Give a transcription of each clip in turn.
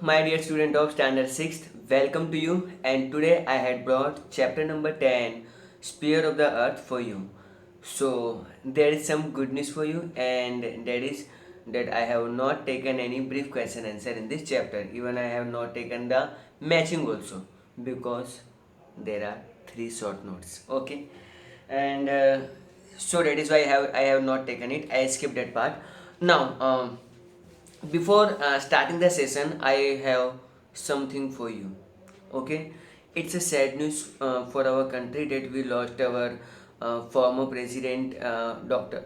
my dear student of standard 6th, welcome to you. And today I had brought chapter number 10, Sphere of the Earth for you. So, there is some good news for you, and that is that I have not taken any brief question answer in this chapter. Even I have not taken the matching also because there are three short notes. Okay, and so that is why I have not taken it. I skipped that part. Now, before starting the session, I have something for you. Okay, it's a sad news for our country that we lost our former president, Dr.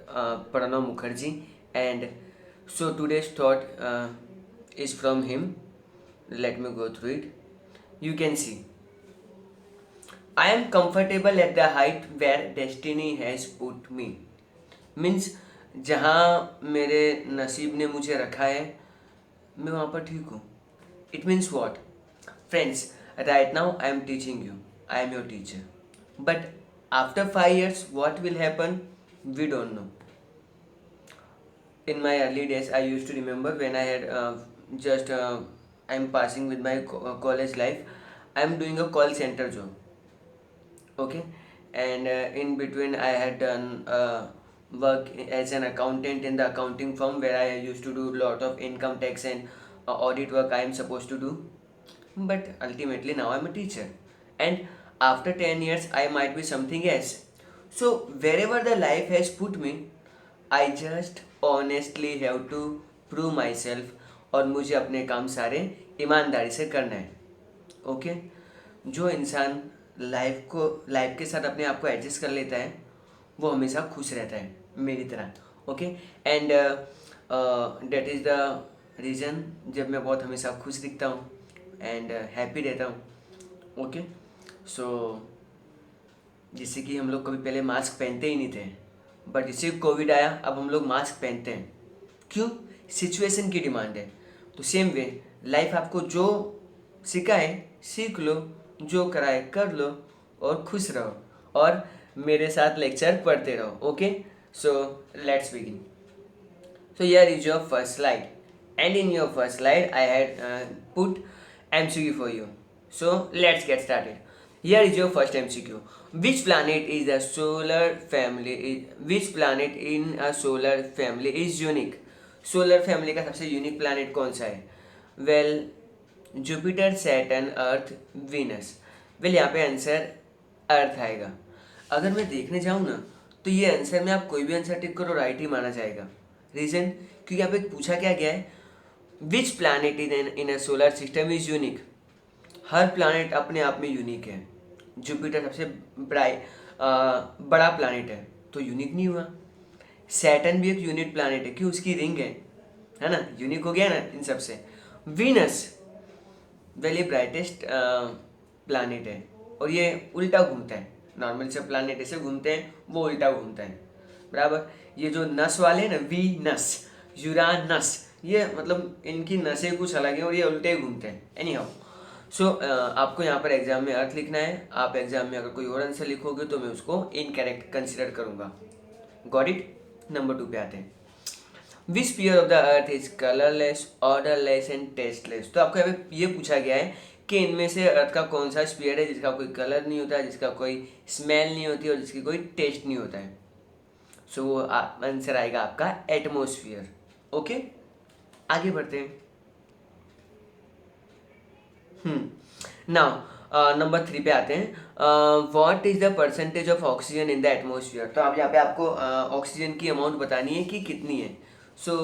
Pranab Mukherjee, and so today's thought is from him. Let me go through it. You can see, I am comfortable at the height where destiny has put me. Means जहाँ मेरे नसीब ने मुझे रखा है मैं वहाँ पर ठीक हूँ. It means what friends, right now I am teaching you, I am your teacher, but after 5 years what will happen, we don't know. In my early days I used to remember when I had just I'm passing with my college life. I'm doing a call center job. Okay, and in between I had done work as an accountant in the accounting firm where I used to do lot of income tax and audit work I am supposed to do. But ultimately now I'm a teacher, and after 10 years I might be something else. So wherever the life has put me, I just honestly have to prove myself, और मुझे अपने काम सारे ईमानदारी से करना है. Okay, जो इंसान लाइफ के साथ अपने आप को एडजस्ट कर लेता है वो हमेशा खुश रहता है, मेरी तरह. Okay, and that is the reason जब मैं बहुत हमेशा खुश दिखता हूँ एंड हैप्पी रहता हूँ. ओके, सो जैसे कि हम लोग कभी पहले मास्क पहनते ही नहीं थे, बट जैसे कोविड आया अब हम लोग मास्क पहनते हैं. क्यों? सिचुएशन की डिमांड है. तो सेम वे लाइफ आपको जो सिखाए सीख लो, जो कराए कर लो और खुश रहो और मेरे साथ लेक्चर पढ़ते रहो. Okay, so let's begin. So here is your first slide, and in your first slide I had put MCQ for you. So let's get started. Here is your first MCQ. Which planet is a solar family? Which planet in a solar family is unique? Solar family का सबसे unique planet कौन सा है? Well, Jupiter, Saturn, अर्थ, Venus. Well, यहाँ पे answer अर्थ आएगा. अगर मैं देखने जाऊँ ना तो ये आंसर में आप कोई भी आंसर टिक करो राइट ही माना जाएगा. रीज़न, क्योंकि यहाँ पे पूछा क्या गया है, which planet in a solar system is unique. हर प्लानट अपने आप में यूनिक है. जुपिटर सबसे बड़ा प्लानट है तो यूनिक नहीं हुआ. सैटर्न भी एक यूनिक प्लानट है, क्यों? उसकी रिंग है ना, यूनिक हो गया ना इन सब से. वीनस वेली ब्राइटेस्ट प्लानट है और ये उल्टा घूमता है. नॉर्मल से प्लानट ऐसे घूमते हैं, वो उल्टा घूमता है. बराबर. ये जो नस वाले हैं ना, वीनस, यूरानस, ये मतलब इनकी नसें कुछ अलग हैं और ये उल्टे घूमते हैं. एनी हाउ, सो आपको यहाँ पर एग्जाम में अर्थ लिखना है. आप एग्जाम में अगर कोई और आंसर लिखोगे तो मैं उसको इनकरेक्ट कंसिडर करूँगा. Got it. नंबर 2 पे आते हैं. Which sphere of the earth is colourless, odourless and tasteless. तो आपको यहाँ पे ये पूछा गया है कि इनमें से अर्थ का कौन सा स्फीयर है जिसका कोई कलर नहीं होता है, जिसका कोई स्मेल नहीं होती और जिसकी कोई टेस्ट नहीं होता है. सो वो आंसर आएगा आपका एटमोस्फियर. ओके, आगे बढ़ते हैं. नाउ नंबर 3 पे आते हैं. What is the percentage of oxygen in the atmosphere. तो अब यहाँ पे आपको ऑक्सीजन की अमाउंट बतानी है कि कितनी है. So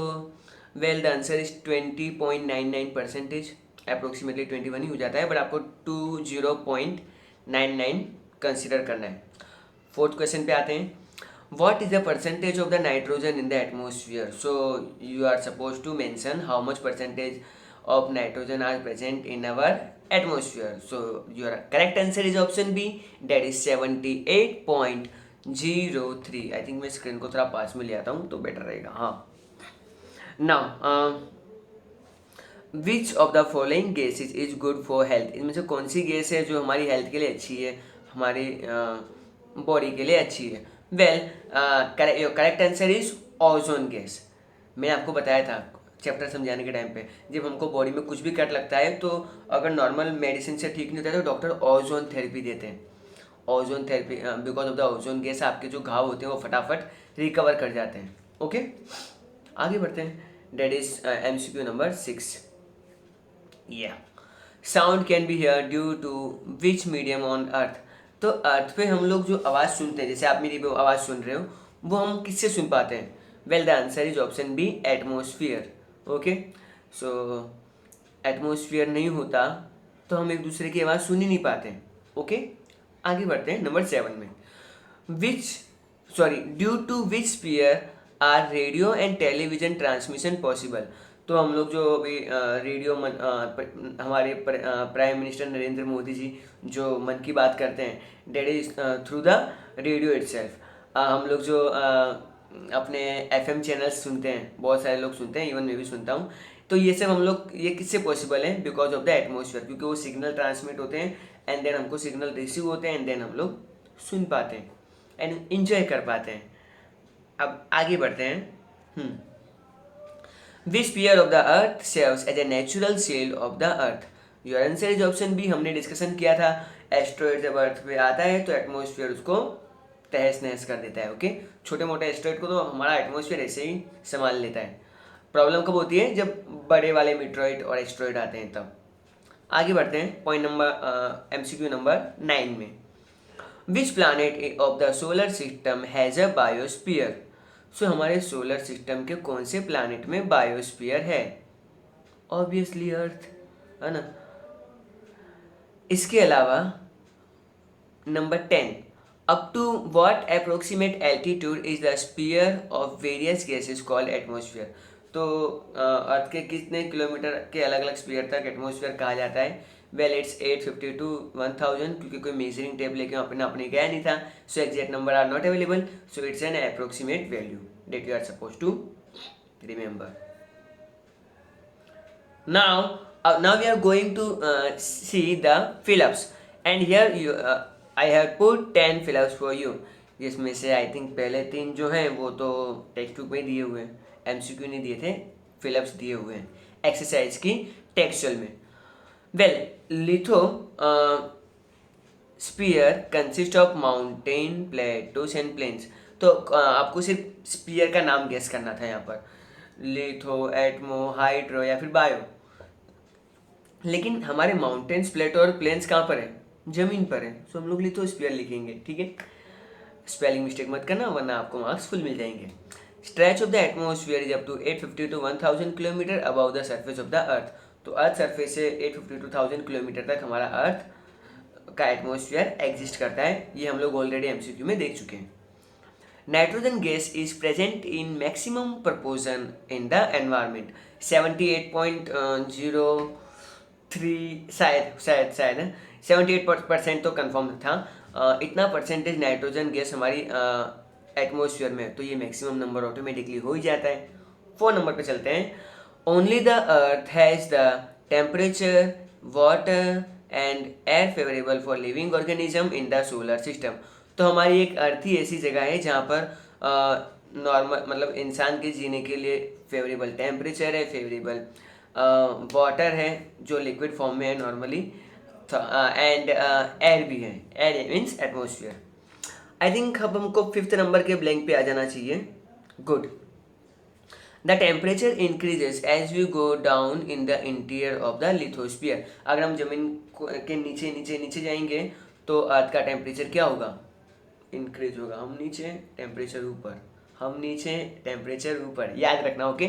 well, the answer is 20.99%. Approximately 21 ही हो जाता है, बट आपको 20.99 कंसिडर करना है. 4th क्वेश्चन पे आते हैं. What is the percentage of the nitrogen in the atmosphere? So you are supposed to mention how much percentage of nitrogen are present in our atmosphere. So your correct answer is option B, that is 78.03. I think मैं screen को थोड़ा पास में ले आता हूँ तो better रहेगा. हाँ. Now which of the following gases is good for health? इनमें से कौन सी गैस है जो हमारी हेल्थ के लिए अच्छी है, हमारी बॉडी के लिए अच्छी है? Well, correct answer is ozone gas. मैंने आपको बताया था चैप्टर समझाने के टाइम पे, जब हमको बॉडी में कुछ भी कट लगता है तो अगर नॉर्मल मेडिसिन से ठीक नहीं होता है तो डॉक्टर ओजोन थेरेपी देते हैं। Ozone therapy, because of the ozone gas आपके जो घाव होते हैं वो फटाफट रिकवर कर जाते हैं। ओके, आगे बढ़ते हैं। That is MCQ number 6। या sound can be hear due to which medium on earth. तो अर्थ पे हम लोग जो आवाज़ सुनते हैं, जैसे आप मेरी आवाज़ सुन रहे हो, वो हम किससे सुन पाते हैं? Well the answer is option B, atmosphere. Okay, so atmosphere नहीं होता तो हम एक दूसरे की आवाज़ सुन ही नहीं पाते। ओके, आगे बढ़ते हैं नंबर 7 में। Which due to which sphere are radio and television transmission possible. तो हम लोग जो अभी रेडियो हमारे प्राइम मिनिस्टर नरेंद्र मोदी जी जो मन की बात करते हैं, that is through the radio itself. हम लोग जो अपने FM चैनल्स सुनते हैं, बहुत सारे लोग सुनते हैं, इवन मैं भी सुनता हूँ। तो ये सब हम लोग, ये किससे पॉसिबल है? बिकॉज ऑफ द एटमोसफियर, क्योंकि वो सिग्नल ट्रांसमिट होते हैं एंड देन हमको सिग्नल रिसीव होते हैं एंड देन हम लोग सुन पाते हैं एंड इंजॉय कर पाते हैं। अब आगे बढ़ते हैं। Which sphere of the earth serves as a natural shield of the earth. Your answer is option B. हमने डिस्कशन किया था, एस्ट्रॉइड जब अर्थ पे आता है तो एटमोसफियर उसको तहस नहस कर देता है। ओके, छोटे मोटे एस्ट्रॉइड को तो हमारा एटमोसफियर ऐसे ही संभाल लेता है। प्रॉब्लम कब होती है? जब बड़े वाले मीटरॉइड और एस्ट्रॉइड आते हैं तब। आगे बढ़ते हैं पॉइंट नंबर MCQ नंबर 9 में। Which planet of the solar system has a biosphere. So हमारे सोलर सिस्टम के कौन से प्लानट में बायोस्फीयर है? ऑब्वियसली अर्थ, है ना। इसके अलावा number 10, up to what approximate altitude is the sphere of various gases called atmosphere. तो अर्थ के कितने किलोमीटर के अलग अलग स्पीयर तक एटमोसफियर कहा जाता है? वेल इट्स 850 to 1000, क्योंकि कोई मेजरिंग टेप लेके अपने गया नहीं था, so exact number are not available, so it's an approximate value that you are suppose to remember. Now we are going to see the fill-ups, and here I have put 10 fill-ups for you, जिसमें से I think पहले 3 जो हैं वो तो text book में दिए हुए हैं, MCQ नहीं दिए थे, फिलअप्स दिए हुए हैं एक्सरसाइज की टेक्सचुअल में। Well, lithosphere consist of mountain, plateaus and plains. तो आपको सिर्फ स्पीयर का नाम गेस करना था यहाँ पर, लिथो, एटमो, हाइड्रो या फिर बायो। लेकिन हमारे माउंटेन्स, प्लेटो और प्लेन्स कहाँ पर है? जमीन पर है, सो हम लोग लिथो स्पीयर लिखेंगे। ठीक है, स्पेलिंग मिस्टेक मत करना वरना आपको मार्क्स फुल मिल जाएंगे। Stretch of the atmosphere is up to 850 to 1000 kilometre about the surface of the earth. तो अर्थ सरफेस से 850 to 1000 किलोमीटर तक हमारा अर्थ का एटमोसफियर एग्जिस्ट करता है। ये हम लोग ऑलरेडी MCQ में देख चुके हैं। Nitrogen gas is present in maximum proportion in the environment. 78.03 शायद 78% तो कंफर्म था। इतना परसेंटेज नाइट्रोजन गैस हमारी एटमोसफियर में, तो ये मैक्सिमम नंबर ऑटोमेटिकली हो ही जाता है। 4 नंबर पे चलते हैं। Only the earth has the temperature, water and air favourable for living organism in the solar system. तो हमारी एक अर्थ ही ऐसी जगह है जहाँ पर नॉर्मल मतलब इंसान के जीने के लिए फेवरेबल टेम्परेचर है, फेवरेबल वाटर है जो लिक्विड फॉर्म में है नॉर्मली, एंड एयर भी है। Air means atmosphere. I think अब हमको 5th नंबर के ब्लैंक पे आ जाना चाहिए। Good. The temperature increases as we go down in the interior of the lithosphere. अगर हम जमीन के नीचे नीचे नीचे जाएंगे तो अर्थ का टेम्परेचर क्या होगा? इंक्रीज होगा। हम नीचे, टेम्परेचर ऊपर, हम नीचे, टेम्परेचर ऊपर, याद रखना। Okay.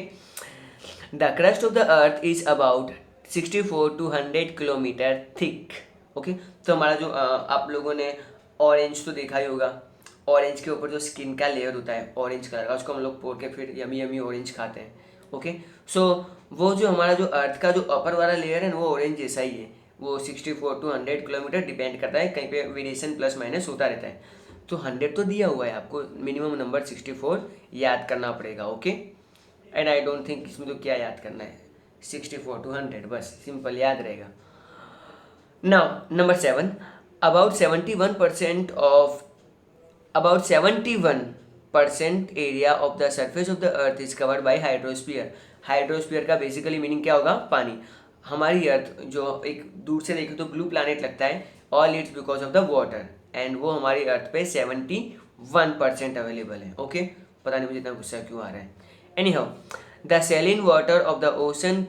The crust of the earth is about 64 to 100 kilometre thick. Okay, तो हमारा जो आप लोगों ने ऑरेंज तो देखा ही होगा, ऑरेंज के ऊपर जो स्किन का लेयर होता है ऑरेंज कलर का, उसको हम लोग पोड़ के फिर यमी यमी ऑरेंज खाते हैं। ओके, सो वो जो हमारा जो अर्थ का जो अपर वाला लेयर है ना वो ऑरेंज जैसा ही है। वो 64 to 100 किलोमीटर डिपेंड करता है, कहीं पे वेरिएशन प्लस माइनस होता रहता है। तो 100 तो दिया हुआ है, आपको मिनिमम नंबर 64 याद करना पड़ेगा। Okay, and I don't think इसमें तो क्या याद करना है, 64 to 100 बस सिंपल याद रहेगा। Now number 7, about 71% area of the surface of the earth is covered by hydrosphere। Hydrosphere का बेसिकली मीनिंग क्या होगा? पानी। हमारी अर्थ जो एक दूर से देखें तो ब्लू प्लैनेट लगता है, all it's because of the water, and वो हमारी अर्थ पे 71% अवेलेबल है। ओके, पता नहीं मुझे इतना गुस्सा क्यों आ रहा है। Anyhow, the saline water of the ocean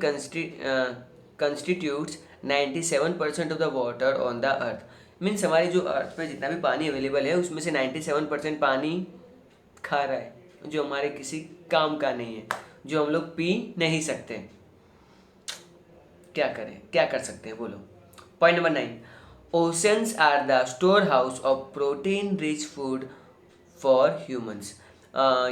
constitutes 97% of the water on the earth. Means हमारी जो अर्थ पे जितना भी पानी अवेलेबल है उसमें से 97% पानी खा रहा है, जो हमारे किसी काम का नहीं है, जो हम लोग पी नहीं सकते। क्या करें, क्या कर सकते हैं बोलो। Point number 9, oceans are the store house of protein rich food for humans.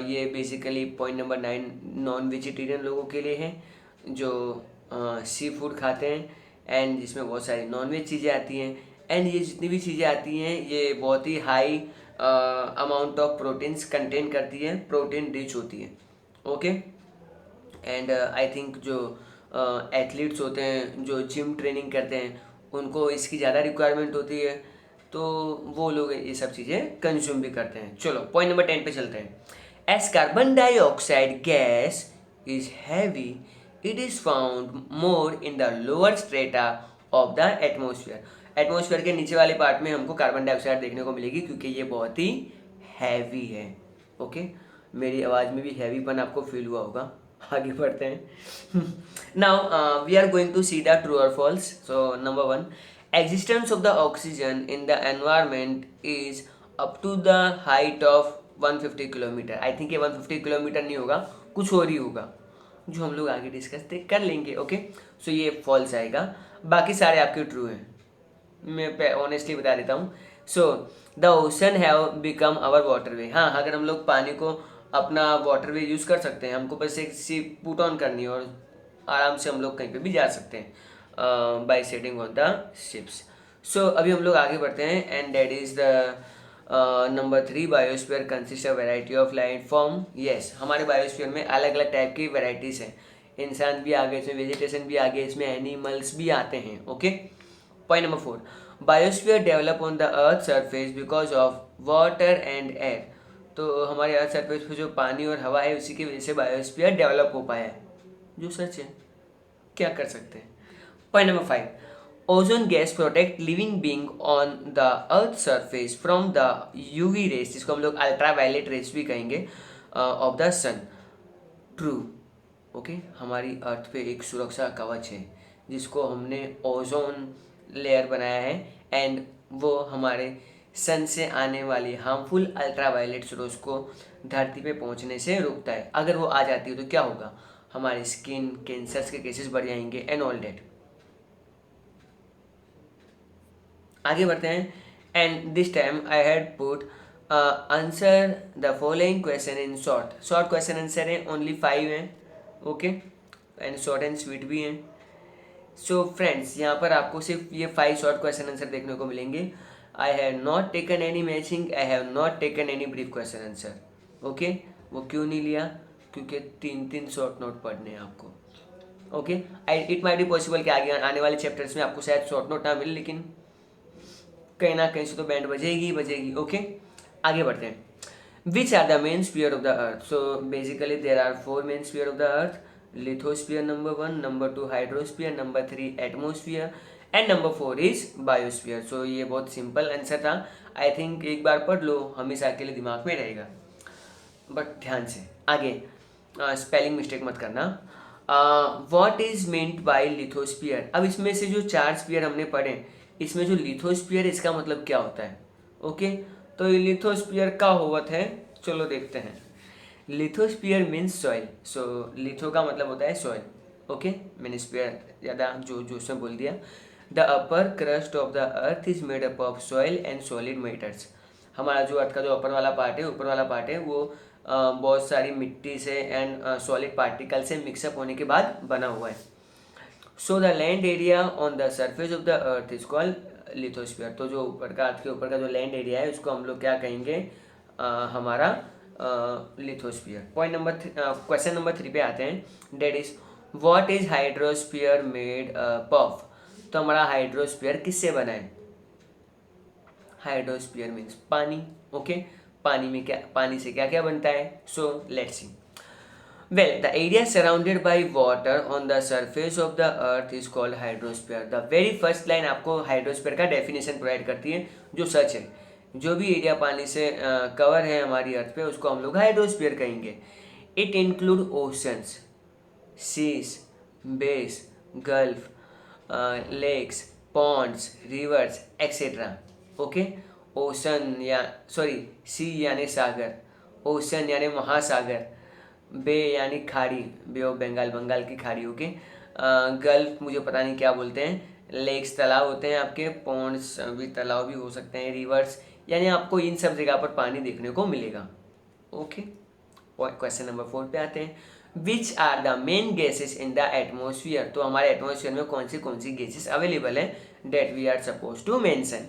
ये basically point number 9 non vegetarian लोगों के लिए है, जो सी फूड खाते हैं एंड जिसमें बहुत सारी नॉन वेज चीज़ें आती हैं, एंड ये जितनी भी चीज़ें आती हैं ये बहुत ही high amount of proteins contain करती है, प्रोटीन रिच होती है। ओके, एंड आई थिंक जो एथलीट्स होते हैं, जो जिम ट्रेनिंग करते हैं, उनको इसकी ज़्यादा रिक्वायरमेंट होती है, तो वो लोग ये सब चीज़ें कंज्यूम भी करते हैं। चलो पॉइंट नंबर 10 पे चलते हैं। As carbon dioxide gas is heavy, it is found more in the lower strata of the atmosphere. Atmosphere के नीचे वाले पार्ट में हमको कार्बन डाइऑक्साइड देखने को मिलेगी, क्योंकि ये बहुत ही हैवी है। ओके, मेरी आवाज़ में भी हैवीपन आपको फील हुआ होगा। आगे बढ़ते हैं। Now we are going to see the true और false. So number 1, existence of the oxygen in the environment is up to the height of 150 kilometre. I think ये 150 किलोमीटर नहीं होगा, कुछ और ही होगा, जो हम लोग आगे डिस्कस कर लेंगे। ओके, सो ये फॉल्स आएगा, बाकी सारे आपके ट्रू हैं, मैं ऑनेस्टली बता देता हूँ। So the ocean have become our waterway. हाँ, अगर हम लोग पानी को अपना वाटरवे यूज़ कर सकते हैं, हमको बस एक शिप पुट ऑन करनी है और आराम से हम लोग कहीं पे भी जा सकते हैं by setting on the ships. So अभी हम लोग आगे बढ़ते हैं, and that is the number 3, biosphere consist of variety of life form. Yes, हमारे बायोस्फीयर में अलग अलग टाइप की वेराइटीज़ हैं, इंसान भी आ गए इसमें, वेजिटेशन भी आ गए इसमें, एनिमल्स भी आते हैं। Okay, point number 4, biosphere develop on the earth surface because of water and air. तो हमारे अर्थ सरफेस पे जो पानी और हवा है उसी की वजह से बायोस्फीयर डेवलप हो पाया है, जो सच है, क्या कर सकते हैं। Point number 5, ozone gas protect living being on the earth surface from the UV rays, जिसको हम लोग अल्ट्रावायलेट रेस भी कहेंगे, of the sun. True. Okay, हमारी अर्थ पे एक सुरक्षा कवच है जिसको हमने ओजोन लेयर बनाया है, एंड वो हमारे सन से आने वाली हार्मफुल अल्ट्रावायलेट रोज को धरती पे पहुंचने से रोकता है। अगर वो आ जाती है तो क्या होगा? हमारी स्किन कैंसर्स के केसेस बढ़ जाएंगे एंड ऑल डेट। आगे बढ़ते हैं, and this time I had put answer the following question in short. Short question answer है, ओनली 5 हैं। Okay, and short and sweet भी हैं। सो फ्रेंड्स, यहाँ पर आपको सिर्फ ये 5 शॉर्ट क्वेश्चन आंसर देखने को मिलेंगे। I have not taken any matching, I have not taken any brief question answer. Okay, वो क्यों नहीं लिया? क्योंकि 3 शॉर्ट नोट पढ़ने हैं आपको। Okay, it might be possible कि आगे आने वाले चैप्टर्स में आपको शायद शॉर्ट नोट ना मिले, लेकिन कहीं ना कहीं से तो बैंड बजेगी बजेगी। ओके, आगे बढ़ते हैं। Which are the main sphere of the earth? So basically there are 4 main sphere of the earth. Lithosphere number 1, number 2 hydrosphere, number 3 atmosphere, and number 4 is biosphere. So ये बहुत सिंपल आंसर था। I think एक बार पढ़ लो, हमेशा के लिए दिमाग में रहेगा, बट ध्यान से। आगे स्पेलिंग मिस्टेक मत करना। What is meant by lithosphere? अब इसमें से जो 4 स्फीयर हमने पढ़े, इसमें जो लिथोस्फीयर इसका मतलब क्या होता है? ओके, तो ये लिथोस्फीयर का होवत है, चलो देखते हैं। Lithosphere means soil. So litho का मतलब होता है सॉइल। ओके, मैंने स्फीयर ज़्यादा जो जो उसमें बोल दिया। The upper crust of the earth is made up of soil and solid matters. हमारा जो अर्थ का जो अपर वाला पार्ट है, ऊपर वाला पार्ट है, वो बहुत सारी मिट्टी से एंड सॉलिड पार्टिकल से मिक्सअप होने के बाद बना हुआ है। So the land area on the surface of the earth is called lithosphere. तो जो ऊपर का, अर्थ के ऊपर का जो लैंड एरिया है उसको हम लोग क्या कहेंगे? हमारा lithosphere. Point number question number 3 पे आते हैं, that is what is hydrosphere made up of? तो हमारा हाइड्रोस्फीयर किससे बना है? हाइड्रोस्फीयर मीन्स पानी। ओके, पानी में क्या, पानी से क्या क्या बनता है? So let's see. Well, the area surrounded by water on the surface of the earth is called hydrosphere. The very first line आपको हाइड्रोस्फीयर का डेफिनेशन प्रोवाइड करती है, जो सच है। जो भी एरिया पानी से कवर है हमारी अर्थ पे, उसको हम लोग हाइड्रोस्फीयर कहेंगे। It include oceans, seas, bays, gulf, lakes, ponds, rivers etcetera. Okay, ocean या सॉरी सी यानी सागर, ओशन यानी महासागर, बे यानी खाड़ी, बे ऑफ बंगाल, बंगाल की खाड़ी। ओके, गल्फ मुझे पता नहीं क्या बोलते हैं, लेक्स तालाब होते हैं आपके, पॉन्ड्स भी तालाब भी हो सकते हैं, रिवर्स यानी आपको इन सब जगह पर पानी देखने को मिलेगा। ओके, क्वेश्चन नंबर 4 पे आते हैं। Which are the main gases in the atmosphere? तो हमारे एटमोसफियर में कौन सी गैसेस अवेलेबल है, that we are suppose to mention.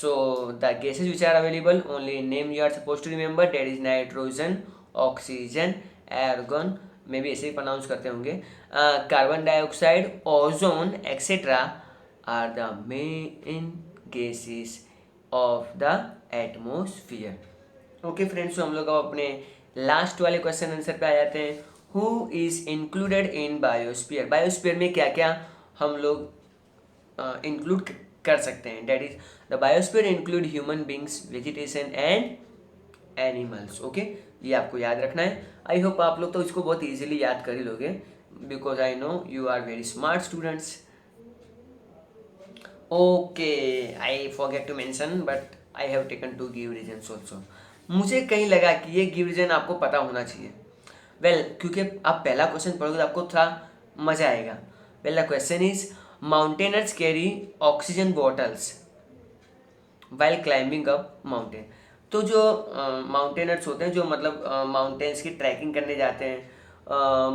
So the gases which are available, only name you are suppose to remember, that is nitrogen, oxygen, argon, मे भी ऐसे ही प्रोनाउंस करते होंगे, carbon dioxide, ozone etcetera are the main gases of the atmosphere. Okay friends, तो हम लोग अब अपने लास्ट वाले क्वेश्चन आंसर पे आ जाते हैं। Who is included in biosphere? Biosphere में क्या क्या हम लोग इंक्लूड कर सकते हैं? That is the biosphere include human beings, vegetation and animals. Okay, ये आपको याद रखना है। आई होप आप लोग तो इसको बहुत इजीली याद कर ही लोगे, because I know you are very smart students. Okay, I forget to mention but I have taken to give reasons also. मुझे कहीं लगा कि ये गिव रीजन आपको पता होना चाहिए। वेल, क्योंकि आप पहला क्वेश्चन पढ़ोगे तो आपको थोड़ा मजा आएगा। Well, the question is mountaineers carry oxygen bottles while climbing up mountain. तो जो माउंटेनर्स होते हैं, जो मतलब माउंटेन्स की ट्रैकिंग करने जाते हैं,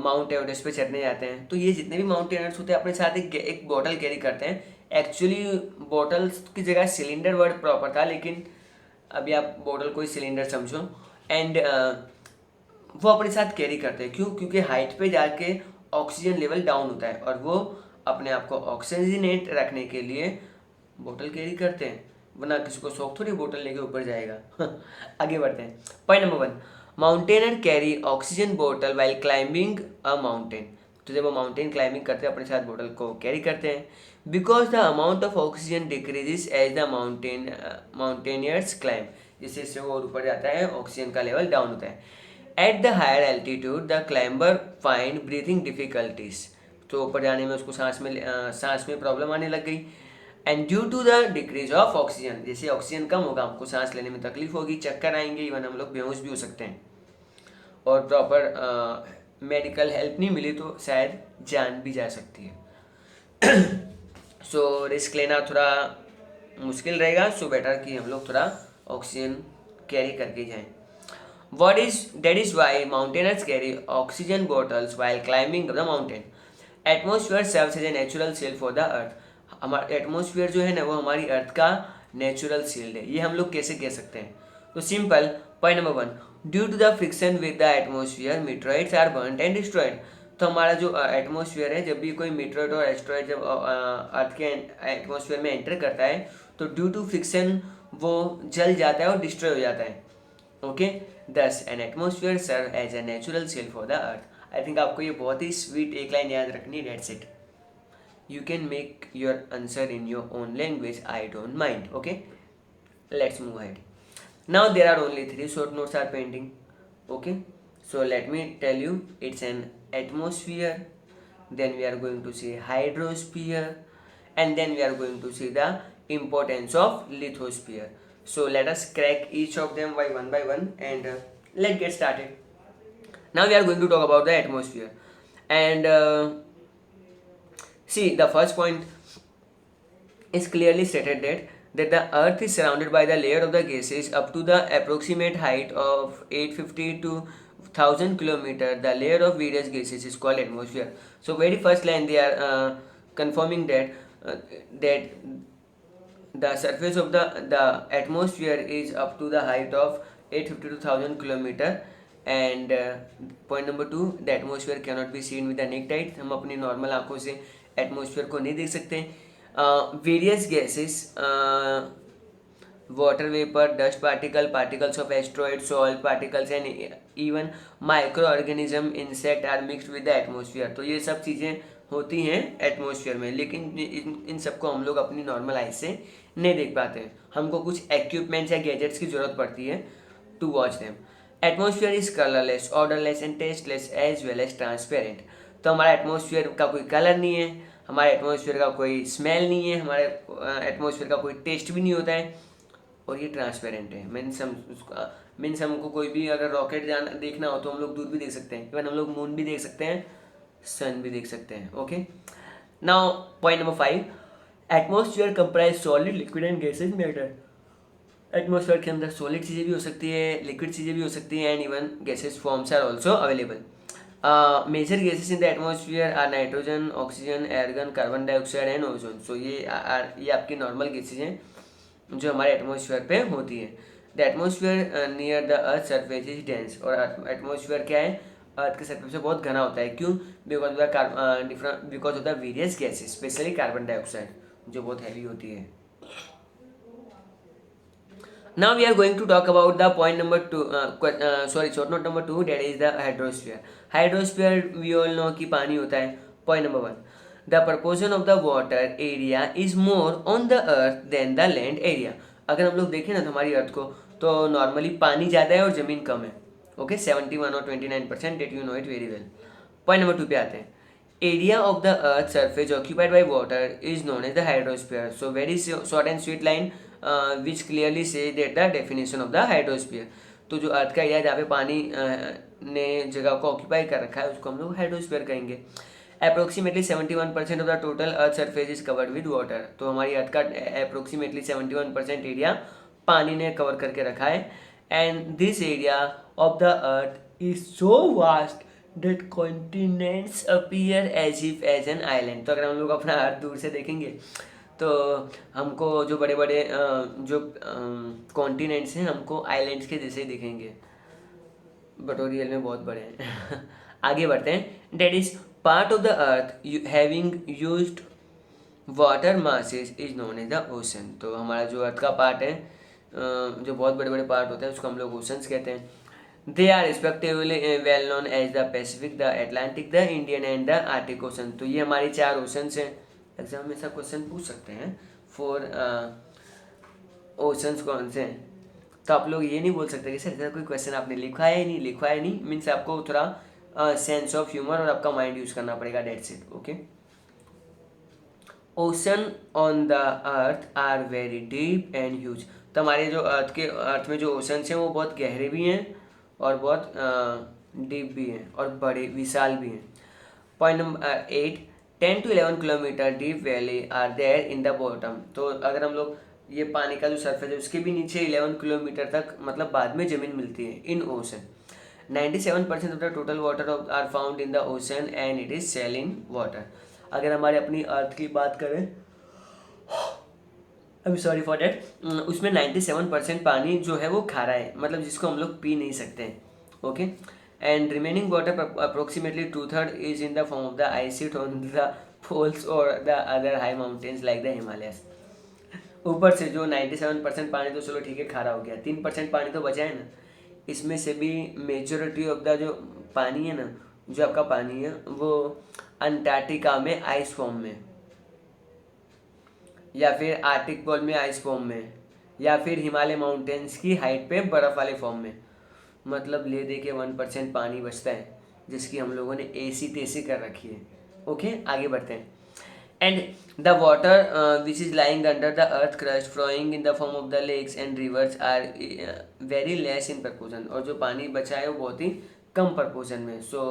माउंट एवरेस्ट पे चढ़ने जाते हैं, तो ये जितने भी माउंटेनर्स होते हैं अपने साथ एक बॉटल कैरी करते हैं। एक्चुअली बॉटल्स की जगह सिलेंडर वर्ड प्रॉपर था, लेकिन अभी आप बॉटल को ही सिलेंडर समझो। एंड वो अपने साथ कैरी करते हैं, क्यों? क्योंकि हाइट पे जाके ऑक्सीजन लेवल डाउन होता है और वो अपने आप को ऑक्सीजनेट रखने के लिए बोतल कैरी करते हैं, वरना किसी को शौक थोड़ी बोतल लेके ऊपर जाएगा। आगे बढ़ते हैं। Point number 1, mountaineer carry oxygen बोतल वाइल क्लाइंबिंग अ माउंटेन। तो जब वो माउंटेन क्लाइंबिंग करते हैं अपने साथ बोतल को कैरी करते हैं। Because the amount of oxygen decreases as the mountaineers climb, जिससे इससे वो ऊपर जाता है ऑक्सीजन का लेवल डाउन होता है। At the higher altitude the climber find breathing difficulties. तो ऊपर जाने में उसको सांस में प्रॉब्लम आने लग गई। And due to the decrease of oxygen, जैसे ऑक्सीजन कम होगा हमको सांस लेने में तकलीफ होगी, चक्कर आएंगे, इवन हम लोग बेहोश भी हो सकते हैं। और प्रॉपर मेडिकल हेल्प नहीं मिली तो शायद जान भी जा सकती है। सो रिस्क लेना थोड़ा मुश्किल रहेगा, सो बेटर कि हम लोग थोड़ा ऑक्सीजन कैरी करके जाएं। That is why mountaineers carry oxygen bottles while climbing the mountain. Atmosphere serves as a natural shield for the earth. हमारा एटमोसफियर जो है ना, वो हमारी अर्थ का नेचुरल शील्ड है। ये हम लोग कैसे कह सकते हैं? तो simple, point number 1, due to the friction with the atmosphere meteoroids are burned and destroyed. तो हमारा जो एटमोसफियर है, जब भी कोई मीटरॉइड और एस्ट्रॉइड जब अर्थ के एटमोसफियर में एंटर करता है, तो ड्यू टू फ्रिक्शन वो जल जाता है और डिस्ट्रॉय हो जाता है। Okay, thus an atmosphere serve as a natural shield for the earth. I think आपको ये बहुत ही स्वीट एक लाइन याद रखनी है, that's it. You can make your answer in your own language, I don't mind. Okay, let's move ahead. Now there are only 3 short notes are pending. Okay, so let me tell you, it's an atmosphere, then we are going to see hydrosphere, and then we are going to see the importance of lithosphere. So let us crack each of them by one and let's get started. Now we are going to talk about the atmosphere, and see, the first point is clearly stated that the earth is surrounded by the layer of the gases up to the approximate height of 850 to 1000 kilometer. The layer of various gases is called atmosphere. So very first line they are confirming that the surface of the atmosphere is up to the height of 850 to 1000 kilometer. And point number 2, the atmosphere cannot be seen with the naked eye. हम अपनी normal आंखों से atmosphere को नहीं देख सकते। Various gases water vapor, dust particle, particles of asteroid, soil particles and even microorganism, insect are mixed with the atmosphere। तो ये सब चीज़ें होती हैं एटमोसफियर में, लेकिन इन सबको हम लोग अपनी नॉर्मल आई से नहीं देख पाते हैं। हमको कुछ इक्विपमेंट्स या गैजेट्स की ज़रूरत पड़ती है to watch them. Atmosphere is colourless, odourless and tasteless as well as transparent. तो हमारा एटमोसफियर का कोई कलर नहीं है, हमारे एटमोसफियर का कोई स्मेल नहीं है, हमारे एटमोसफियर का कोई टेस्ट भी नहीं होता है, और ये ट्रांसपेरेंट है। मीन्स हमको कोई भी अगर रॉकेट जाना देखना हो तो हम लोग दूर भी देख सकते हैं, इवन हम लोग मून भी देख सकते हैं, सन भी देख सकते हैं। Okay, now point number 5, atmosphere comprise solid, liquid and gases matter. Atmosphere के अंदर सॉलिड चीज़ें भी हो सकती है, लिक्विड चीज़ें भी हो सकती हैं, and even gases forms are also available. Major gases in the atmosphere are nitrogen, oxygen, argon, carbon dioxide and ozone. So ये आपकी नॉर्मल गैसेज हैं जो हमारे एटमोसफियर पे होती है। The atmosphere near the earth surface is dense, और atmosphere क्या है, अर्थ के सरफेस से बहुत घना होता है। क्यों? Because of the various gases, specially carbon dioxide जो बहुत हैवी होती है। Now we are going to talk about the point number 2, short note number 2, that is the hydrosphere. Hydrosphere we all know कि पानी होता है। Point number 1, the proportion of the water area is more on the earth than the land area। अगर हम लोग देखें ना तो हमारी अर्थ को, तो नॉर्मली पानी ज़्यादा है और ज़मीन कम है। ओके, 71 और 29%, that you know it very well. Point number 2 पे आते हैं। Area of the earth surface occupied by water is known as the hydrosphere. So very short and sweet line which clearly say that the definition of the hydrosphere. तो जो अर्थ का area जहाँ पे पानी ने जगह को ऑक्यूपाई कर रखा है उसको हम लोग हाइड्रोस्फीयर कहेंगे। Approximately 71% of the total earth surface is covered with water. तो हमारी अर्थ का अप्रोक्सीमेटली 71% एरिया पानी ने कवर करके रखा है। And this area of the earth is so vast that continents appear as if as an island। तो अगर हम लोग अपना अर्थ दूर से देखेंगे तो हमको जो बड़े बड़े जो कॉन्टिनेंट्स हैं हमको आइलैंड्स के जैसे ही दिखेंगे, बट वो रियल में बहुत बड़े हैं। आगे बढ़ते हैं। That is part of the earth having used water masses is known as the ocean. तो हमारा जो अर्थ का पार्ट है, जो बहुत बड़े बड़े पार्ट होते हैं उसको हम लोग ओशंस कहते हैं। They are respectively well known as the Pacific, the Atlantic, the Indian and the Arctic Ocean। तो ये हमारी 4 ओशंस हैं। एग्जाम में ऐसा क्वेश्चन पूछ सकते हैं, 4 ओशंस कौन से हैं। तो आप लोग ये नहीं बोल सकते कि सर ऐसा कोई क्वेश्चन आपने लिखा है नहीं, लिखा है नहीं, मीन्स आपको थोड़ा सेंस ऑफ ह्यूमर और आपका माइंड यूज करना पड़ेगा, that's it. Okay, ocean on the earth are very deep and huge. तो हमारे जो अर्थ में जो ओशंस हैं वो बहुत गहरे भी हैं और बहुत डीप भी हैं और बड़े विशाल भी हैं। Point number 8, 10 to 11 kilometre deep valley are there in the bottom. तो अगर हम लोग ये पानी का जो सरफेस है उसके भी नीचे 11 किलोमीटर तक मतलब बाद में ज़मीन मिलती है in ocean. 97% of the total water are found in the ocean and it is saline water. अगर हमारे अपनी अर्थ की बात करें, I am sorry for that, उसमें 97% पानी जो है वो खारा है, मतलब जिसको हम लोग पी नहीं सकते। Okay, and remaining water approximately 2/3 is in the form of the ice sheet on the poles और the other high mountains like the Himalayas. ऊपर से जो 97% पानी तो चलो ठीक है खारा हो गया, 3% पानी तो बचा है ना, इसमें से भी मेजोरिटी ऑफ द जो पानी है ना, जो आपका पानी है वो अंटार्कटिका में आइस फॉर्म में, या फिर आर्टिक पोल में आइस फॉर्म में, या फिर हिमालय माउंटेन्स की हाइट पे बर्फ़ वाले फॉर्म में। मतलब ले दे के 1% पानी बचता है जिसकी हम लोगों ने एसी तेसी कर रखी है। ओके, आगे बढ़ते हैं। And the water which is lying under the earth crust flowing in the form of the lakes and rivers are very less in proportion. और जो पानी बचा है वो बहुत ही कम प्रपोर्शन में। So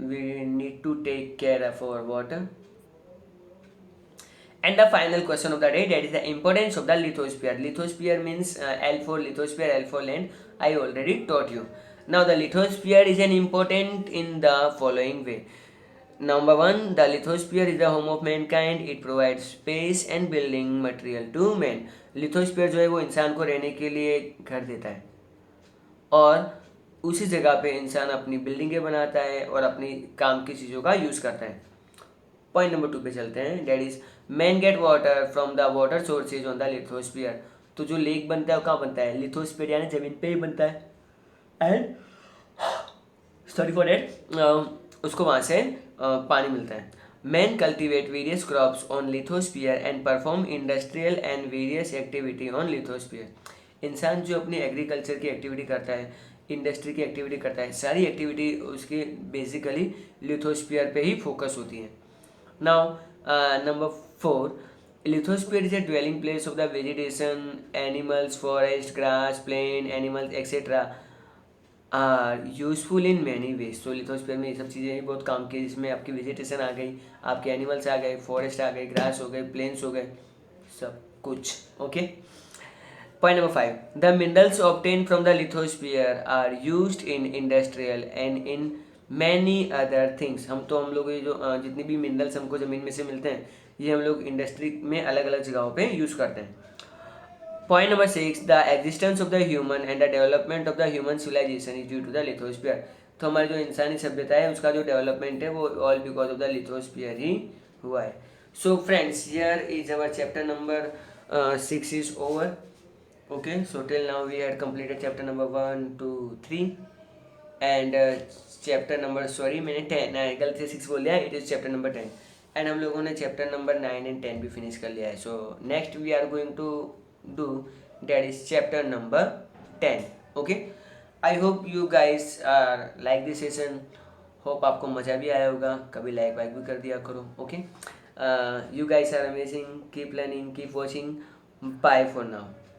we need to take care of our water. And the final question of the day, that is the importance of the lithosphere. Lithosphere means L for lithosphere, L for land. I already taught you. Now the lithosphere is an important in the following way. Number 1, the lithosphere is the home of mankind. It provides space and building material to man. Lithosphere जो है वो इंसान को रहने के लिए घर देता है और उसी जगह पे इंसान अपनी बिल्डिंगें बनाता है और अपनी काम की चीज़ों का यूज़ करता है। पॉइंट नंबर 2 पे चलते हैं, that is man get water from the water sources on the lithosphere. तो जो लेक बनता है वो कहाँ बनता है, लिथोस्फीयर यानी जमीन पे ही बनता है। एंड सॉरी फॉर डेट, उसको वहाँ से पानी मिलता है। Man cultivate various crops on lithosphere and perform industrial and various activity on lithosphere. इंसान जो अपनी एग्रीकल्चर की एक्टिविटी करता है, इंडस्ट्री की एक्टिविटी करता है, सारी एक्टिविटी उसकी बेसिकली लिथोस्फीयर पे ही फोकस होती है। Now number 4, lithosphere is a dwelling place of the vegetation, animals, forest, grass, plain animals, etc. Are useful in many ways. So lithosphere में ये सब चीज़ें बहुत काम की, जिसमें आपकी वेजिटेशन आ गई, आपके एनिमल्स आ गए, फॉरेस्ट आ गए, ग्रास हो गए, प्लेन्स हो गए, सब कुछ। Okay, point number 5, the minerals obtain from the lithosphere are used in industrial and in many other things. हम लोग ये जो जितनी भी मिनरल्स हमको ज़मीन में से मिलते हैं, ये हम लोग इंडस्ट्री में अलग अलग जगहों पे यूज़ करते हैं। Point number 6, the existence of the human and the development of the human civilisation is due to the lithosphere. तो हमारी जो इंसानी सभ्यता है उसका जो डेवलपमेंट है वो all because of the lithosphere ही हुआ है। So friends, here is our chapter number 6 is over. Okay, so till now we had completed chapter number 1, 2, 3 and chapter number, sorry मैंने 10 गलती से 6 बोल दिया, it is chapter number 10 and हम लोगों ने चैप्टर नंबर 9 एंड 10 भी फिनिश कर लिया है। So next we are going to do, that is chapter number 10. Okay, I hope you guys are like this session. Hope आपको मज़ा भी आया होगा, कभी लाइक वाइक भी कर दिया करो। Okay, you guys are amazing, keep learning, keep watching, bye for now.